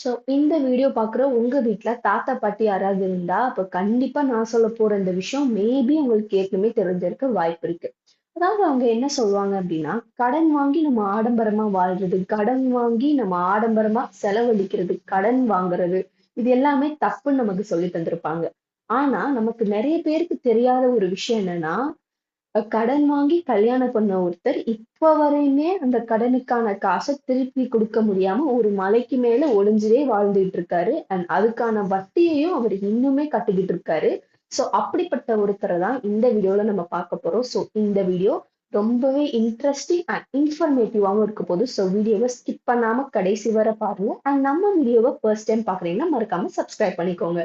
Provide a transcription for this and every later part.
So இந்த video பார்க்குற உங்க வீட்ல தாத்தா, பாட்டி யாராவது இருந்தா, அப்ப கண்டிப்பா நான் சொல்லப் போற இந்த விஷயம் மேபி உங்களுக்கு ஏற்கனவே தெரிஞ்சிருக்க வாய்ப்பு இருக்கு. அதாவது அவங்க என்ன சொல்லுவாங்க அப்படின்னா, கடன் வாங்கி நம்ம ஆடம்பரமா வாழ்றது, கடன் வாங்கி நம்ம ஆடம்பரமா செலவழிக்கிறது, கடன் வாங்குறது, இது எல்லாமே தப்புன்னு நமக்கு சொல்லி தந்திருப்பாங்க. ஆனா, நமக்கு நெறைய பேருக்கு தெரியாத ஒரு விஷயம் என்னன்னா, கடன் வாங்கி கல்யாணம் பண்ண ஒருத்தர் இப்ப வரையுமே அந்த கடனுக்கான காச திருப்பி குடுக்க முடியாம ஒரு மலைக்கு மேல ஒளிஞ்சுவே வாழ்ந்துட்டு இருக்காரு. அண்ட் அதுக்கான வட்டியையும் அவர் இன்னுமே கட்டிக்கிட்டு இருக்காரு. சோ அப்படிப்பட்ட ஒருத்தர தான் இந்த வீடியோல நம்ம பார்க்க போறோம். சோ இந்த வீடியோ ரொம்பவே இன்ட்ரெஸ்டிங் அண்ட் இன்ஃபர்மேட்டிவாவும் இருக்க போகுது. சோ வீடியோவை ஸ்கிப் பண்ணாம கடைசி வரை பாருங்க. அண்ட் நம்ம வீடியோவை ஃபர்ஸ்ட் டைம் பாக்குறீங்கன்னா மறக்காம சப்ஸ்கிரைப் பண்ணிக்கோங்க.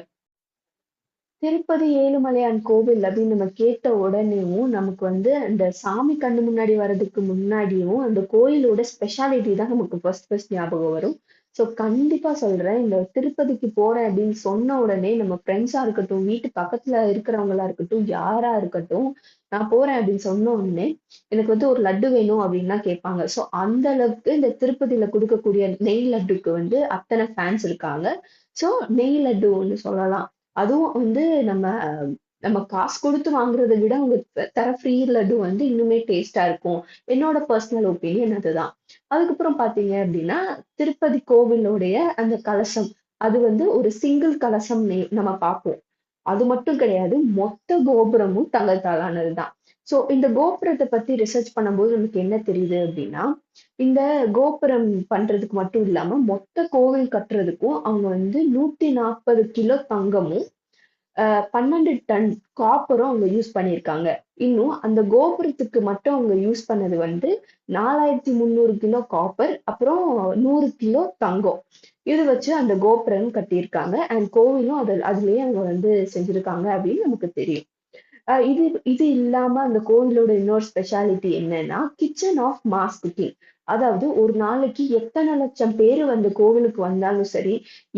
திருப்பதி ஏழுமலையான் கோவில் அப்படின்னு நம்ம கேட்ட உடனேவும் நமக்கு வந்து அந்த சாமி கண்ணு முன்னாடி வர்றதுக்கு முன்னாடியும் அந்த கோயிலோட ஸ்பெஷாலிட்டி தான் நமக்கு ஃபர்ஸ்ட் ஃபர்ஸ்ட் ஞாபகம் வரும். ஸோ கண்டிப்பா சொல்றேன், இந்த திருப்பதிக்கு போறேன் அப்படின்னு சொன்ன உடனே நம்ம ஃப்ரெண்ட்ஸா இருக்கட்டும், வீட்டு பக்கத்துல இருக்கிறவங்களா இருக்கட்டும், யாரா இருக்கட்டும், நான் போறேன் அப்படின்னு சொன்ன உடனே எனக்கு வந்து ஒரு லட்டு வேணும் அப்படின்னு தான் கேட்பாங்க. ஸோ அந்த அளவுக்கு இந்த திருப்பதியில கொடுக்கக்கூடிய நெய் லட்டுக்கு வந்து அத்தனை ஃபேன்ஸ் இருக்காங்க. ஸோ நெய் லட்டு ஒண்ணு சொல்லலாம். அதுவும் வந்து நம்ம நம்ம காசு குடுத்து வாங்குறத விட அவங்க தர ஃப்ரீ லட்டு வந்து இன்னுமே டேஸ்ட்டா இருக்கும். என்னோட பர்சனல் ஒப்பீனியன் அதுதான். அதுக்கப்புறம் பார்த்தீங்க அப்படின்னா, திருப்பதி கோவிலோடைய அந்த கலசம். அது வந்து ஒரு சிங்கிள் கலசம் நம்ம பார்ப்போம். அது மட்டும் கிடையாது. மொத்த கோபுரமும் தங்கத்தால் ஆனது தான். ஸோ இந்த கோபுரத்த பத்தி ரிசர்ச் பண்ணும்போது நமக்கு என்ன தெரியுது அப்படின்னா, இந்த கோபுரம் பண்றதுக்கு மட்டும் இல்லாம, மொத்த கோவில் கட்டுறதுக்கும் அவங்க வந்து 140 கிலோ தங்கமும் 12 டன் காப்பரும் அவங்க யூஸ் பண்ணியிருக்காங்க. இன்னும் அந்த கோபுரத்துக்கு மட்டும் அவங்க யூஸ் பண்ணது வந்து 4300 கிலோ காப்பர், அப்புறம் 100 கிலோ தங்கம். இது வச்சு அந்த கோபுரம் கட்டியிருக்காங்க. அண்ட் கோவிலும் அதுலயே அவங்க வந்து செஞ்சிருக்காங்க அப்படின்னு நமக்கு தெரியும். இது இது இல்லாம அந்த கோவிலோட இன்னொரு ஸ்பெஷாலிட்டி என்னன்னா, கிச்சன் ஆஃப் மாஸ் குக்கிங். அதாவது ஒரு நாளைக்கு எத்தனை லட்சம் பேரு அந்த கோவிலுக்கு வந்தாலும் சரி,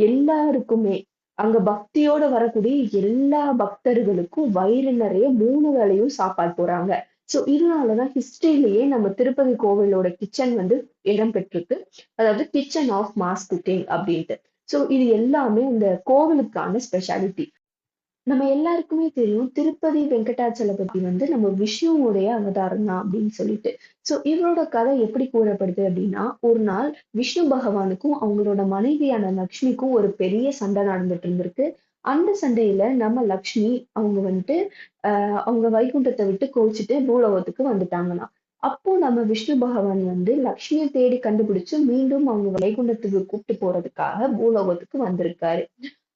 எல்லாருக்குமே அங்க பக்தியோட வரக்கூடிய எல்லா பக்தர்களுக்கும் வயிறு நிறைய 3 வேளையும் சாப்பாடு போடுறாங்க. சோ இதனாலதான் ஹிஸ்டரியிலேயே நம்ம திருப்பதி கோவிலோட கிச்சன் வந்து இடம் பெற்றிருக்கு. அதாவது கிச்சன் ஆஃப் மாஸ் குக்கிங் அப்படின்ட்டு. சோ இது எல்லாமே இந்த கோவிலுக்கான ஸ்பெஷாலிட்டி. நம்ம எல்லாருக்குமே தெரியும் திருப்பதி வெங்கடாச்சலபதி வந்து நம்ம விஷ்ணுவுடைய அவதாரம் தான் அப்படின்னு சொல்லிட்டு. சோ இவரோட கதை எப்படி கூறப்படுது அப்படின்னா, ஒரு நாள் விஷ்ணு பகவானுக்கும் அவங்களோட மனைவியான லக்ஷ்மிக்கும் ஒரு பெரிய சண்டை நடந்துட்டு இருந்திருக்கு. அந்த சண்டையில நம்ம லக்ஷ்மி அவங்க வந்துட்டு அவங்க வைகுண்டத்தை விட்டு கோச்சிட்டு பூலோகத்துக்கு வந்துட்டாங்களாம். அப்போ நம்ம விஷ்ணு பகவான் வந்து லக்ஷ்மியை தேடி கண்டுபிடிச்சு மீண்டும் அவங்க வைகுண்டத்துக்கு கூப்பிட்டு போறதுக்காக பூலோகத்துக்கு வந்திருக்காரு.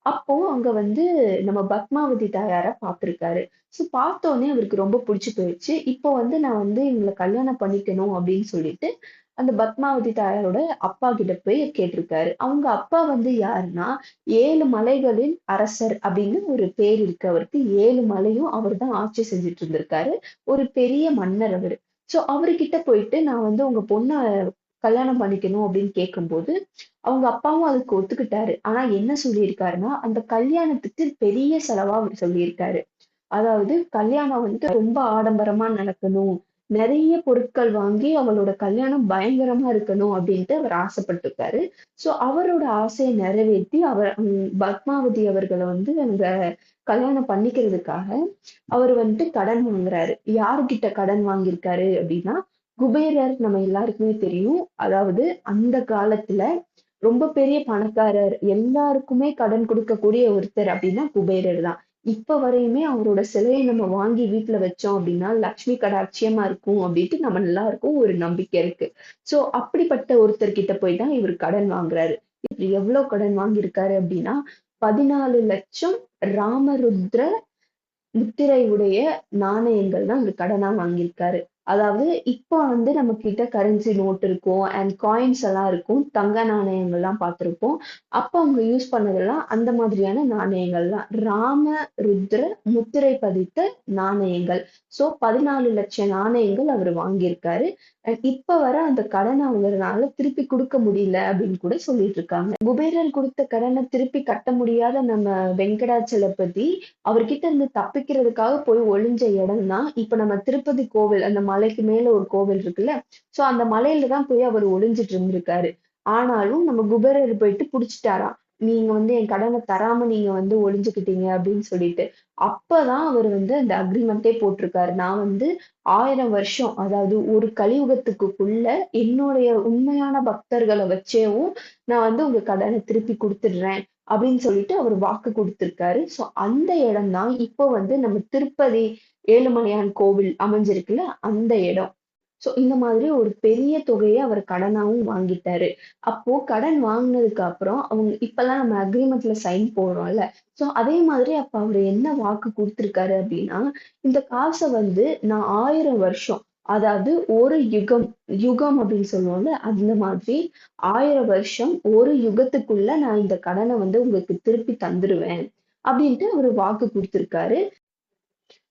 அப்போ அங்க வந்து நம்ம பத்மாவதி தாயார பார்த்திருக்காரு. ஸோ பார்த்தோனே அவருக்கு ரொம்ப புடிச்சு போயிடுச்சு. இப்போ வந்து நான் வந்து இவங்கள கல்யாணம் பண்ணிக்கணும் அப்படின்னு சொல்லிட்டு, அந்த பத்மாவதி தாயாரோட அப்பா கிட்ட போய் கேட்டிருக்காரு. அவங்க அப்பா வந்து யாருன்னா, 7 மலைகளின் அரசர் அப்படின்னு ஒரு பேர் இருக்கு அவருக்கு. 7 மலையும் அவர்தான் ஆட்சி செஞ்சுட்டு இருந்திருக்காரு. ஒரு பெரிய மன்னர் அவரு. ஸோ அவர்கிட்ட போயிட்டு நான் வந்து உங்க பொண்ண கல்யாணம் பண்ணிக்கணும் அப்படின்னு கேட்கும்போது, அவங்க அப்பாவும் அதுக்கு ஒத்துக்கிட்டாரு. ஆனா என்ன சொல்லியிருக்காருன்னா, அந்த கல்யாணத்துக்கு பெரிய செலவா அவரு சொல்லியிருக்காரு. அதாவது கல்யாணம் வந்து ரொம்ப ஆடம்பரமா நடக்கணும். நெறைய பொருட்கள் வாங்கி அவளோட கல்யாணம் பயங்கரமா இருக்கணும் அப்டின்ட்டு அவர் ஆசைப்பட்டுருக்காரு. ஸோ அவரோட ஆசைய நிறைவேத்தி பத்மாவதி அவர்கள வந்து அங்க கல்யாணம் பண்ணிக்கிறதுக்காக அவரு வந்துட்டு கடன் வாங்குறாரு. யார்கிட்ட கடன் வாங்கியிருக்காரு அப்டின்னா, குபேரர் நம்ம எல்லாருக்குமே தெரியும். அதாவது அந்த காலத்துல ரொம்ப பெரிய பணக்காரர். எல்லாருக்குமே கடன் குடுக்கக்கூடிய ஒருத்தர் அப்டின்னா குபேரர் தான். இப்ப வரையுமே அவரோட சிலைய நம்ம வாங்கி வீட்ல வச்சோம் அப்டின்னா, லட்சுமி கடாட்சியமா இருக்கும் அப்டின்ட்டு நம்ம எல்லாருக்கும் ஒரு நம்பிக்கை இருக்கு. சோ அப்படிப்பட்ட ஒருத்தர் கிட்ட போய் தான் இவரு கடன் வாங்குறாரு. இவரு எவ்ளோ கடன் வாங்கியிருக்காரு அப்டின்னா, 14,00,000 ராமருத்ர முத்திரை உடைய நாணயங்கள் தான் இவரு கடனா வாங்கியிருக்காரு. அதாவது இப்ப வந்து நம்ம கிட்ட கரன்சி நோட் இருக்கும் அண்ட் காயின்ஸ் எல்லாம் இருக்கும். தங்க நாணயங்கள்லாம் பார்த்திருப்போம். அப்ப அவங்க யூஸ் பண்ணதெல்லாம் அந்த மாதிரியான நாணயங்கள் தான். ராம, ருத்ர முத்திரை பதித்த நாணயங்கள். சோ 14,00,000 நாணயங்கள் அவரு வாங்கியிருக்காரு. இப்ப வர அந்த கடன அவங்கனால திருப்பி குடுக்க முடியல அப்படின்னு கூட சொல்லிட்டு இருக்காங்க. குபேரர் குடுத்த கடன திருப்பி கட்ட முடியாத நம்ம வெங்கடாச்சலபதி அவர்கிட்ட இருந்து தப்பிக்கிறதுக்காக போய் ஒளிஞ்ச இடம் தான் இப்ப நம்ம திருப்பதி கோவில் அந்த மலைக்கு மேல ஒரு கோவில் இருக்குல்ல. சோ அந்த மலையில தான் போய் அவர் ஒளிஞ்சிட்டு இருந்திருக்காரு. ஆனாலும் நம்ம குபேரர் போயிட்டு புடிச்சிட்டாராம். நீங்க வந்து என் கடனை தராம நீங்க வந்து ஒளிஞ்சுக்கிட்டீங்க அப்படின்னு சொல்லிட்டு. அப்பதான் அவர் வந்து அந்த அக்ரிமெண்டே போட்டிருக்காரு. நான் வந்து 1000 வருஷம் அதாவது ஒரு கலியுகத்துக்குள்ள என்னுடைய உண்மையான பக்தர்களை வச்சேவும் நான் வந்து உங்க கடனை திருப்பி கொடுத்துடுறேன் அப்படின்னு சொல்லிட்டு அவர் வாக்கு கொடுத்திருக்காரு. சோ அந்த இடம் தான் இப்போ வந்து நம்ம திருப்பதி ஏழுமலையான் கோவில் அமைஞ்சிருக்குல்ல அந்த இடம். சோ இந்த மாதிரி ஒரு பெரிய தொகையை அவர் கடனாவும் வாங்கிட்டாரு. அப்போ கடன் வாங்குனதுக்கு அப்புறம் அவங்க இப்பல்லாம் நம்ம அக்ரிமெண்ட்ல சைன் போடுறோம்ல. சோ அதே மாதிரி அப்ப அவரு என்ன வாக்கு குடுத்திருக்காரு அப்படின்னா, இந்த காசை வந்து நான் 1000 வருஷம் அதாவது ஒரு யுகம் யுகம் அப்படின்னு சொல்லுவோம்ல அந்த மாதிரி 1000 வருஷம் ஒரு யுகத்துக்குள்ள நான் இந்த கடனை வந்து உங்களுக்கு திருப்பி தந்துருவேன் அப்படின்ட்டு அவரு வாக்கு குடுத்திருக்காரு.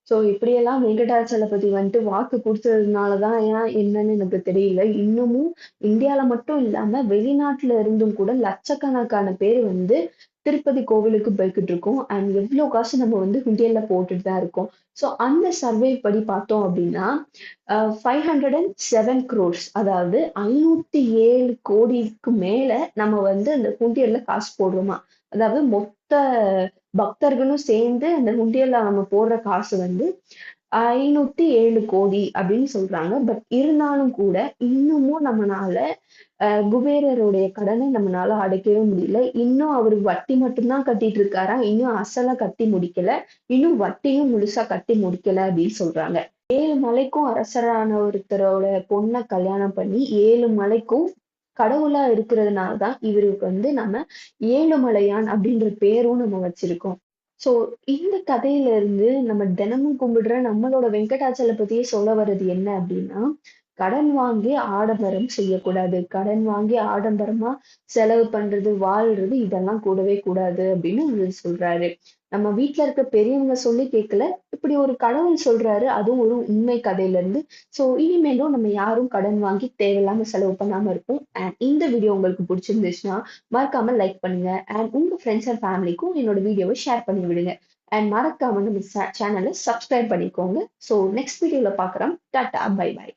சோ இப்படியெல்லாம் வெங்கடாச்சலபதி வந்துட்டு வாக்கு குடுத்ததுனாலதான் ஏன் என்னன்னு எனக்கு தெரியல. இன்னமும் இந்தியால மட்டும் இல்லாம வெளிநாட்டுல இருந்தும் கூட லட்சக்கணக்கான பேர் வந்து திருப்பதி கோவிலுக்கு போய்கிட்டு இருக்கோம். அண்ட் எவ்வளவு காசு நம்ம வந்து உண்டியல்ல போட்டுட்டு தான் இருக்கோம். சோ அந்த சர்வே படி பார்த்தோம் அப்படின்னா 507 crores அதாவது 507 கோடிக்கு மேல நம்ம வந்து அந்த உண்டியல்ல காசு போடுறோமா. அதாவது மொத்த பக்தர்களும் சேர்ந்து அந்த உண்டியல்ல நம்ம போடுற காசு வந்து 507 கோடி அப்படின்னு சொல்றாங்க. பட் இருந்தாலும் கூட இன்னமும் நம்மனால குபேரருடைய கடனை நம்மனால அடைக்கவே முடியல. இன்னும் அவரு வட்டி மட்டும்தான் கட்டிட்டு இருக்காராம். இன்னும் அசல கட்டி முடிக்கல. இன்னும் வட்டியும் முழுசா கட்டி முடிக்கல அப்படின்னு சொல்றாங்க. 7 மலைக்கும் அரசரான ஒருத்தரோட பொண்ண கல்யாணம் பண்ணி 7 மலைக்கும் கடவுளா இருக்கிறதுனால தான் இவருக்கு வந்து நம்ம ஏழுமலையான் அப்படின்ற பேரும் நம்ம வச்சிருக்கோம். சோ இந்த கதையில இருந்து நம்ம தினமும் கும்பிடுற நம்மளோட வெங்கடாச்சலபதியே சொல்ல வர்றது என்ன அப்படின்னா, கடன் வாங்கி ஆடம்பரம் செய்யக்கூடாது. கடன் வாங்கி ஆடம்பரமா செலவு பண்றது, வாழ்றது இதெல்லாம் கூடவே கூடாது அப்படின்னு அவரு சொல்றாரு. நம்ம வீட்ல இருக்க பெரியவங்க சொல்லி கேட்கல. இப்படி ஒரு கடவுள் சொல்றாரு. அதுவும் ஒரு உண்மை கதையில இருந்து. சோ இனிமேலும் நம்ம யாரும் கடன் வாங்கி தேவையில்லாம செலவு பண்ணாம இருப்போம். அண்ட் இந்த வீடியோ உங்களுக்கு பிடிச்சிருந்துச்சுன்னா மறக்காம லைக் பண்ணுங்க. அண்ட் உங்க ஃப்ரெண்ட்ஸ் அண்ட் ஃபேமிலிக்கும் என்னோட வீடியோவை ஷேர் பண்ணி விடுங்க. அண்ட் மறக்காம நம்ம சேனலை சப்ஸ்கிரைப் பண்ணிக்கோங்க. ஸோ நெக்ஸ்ட் வீடியோல பார்க்குறோம். Tata bye by.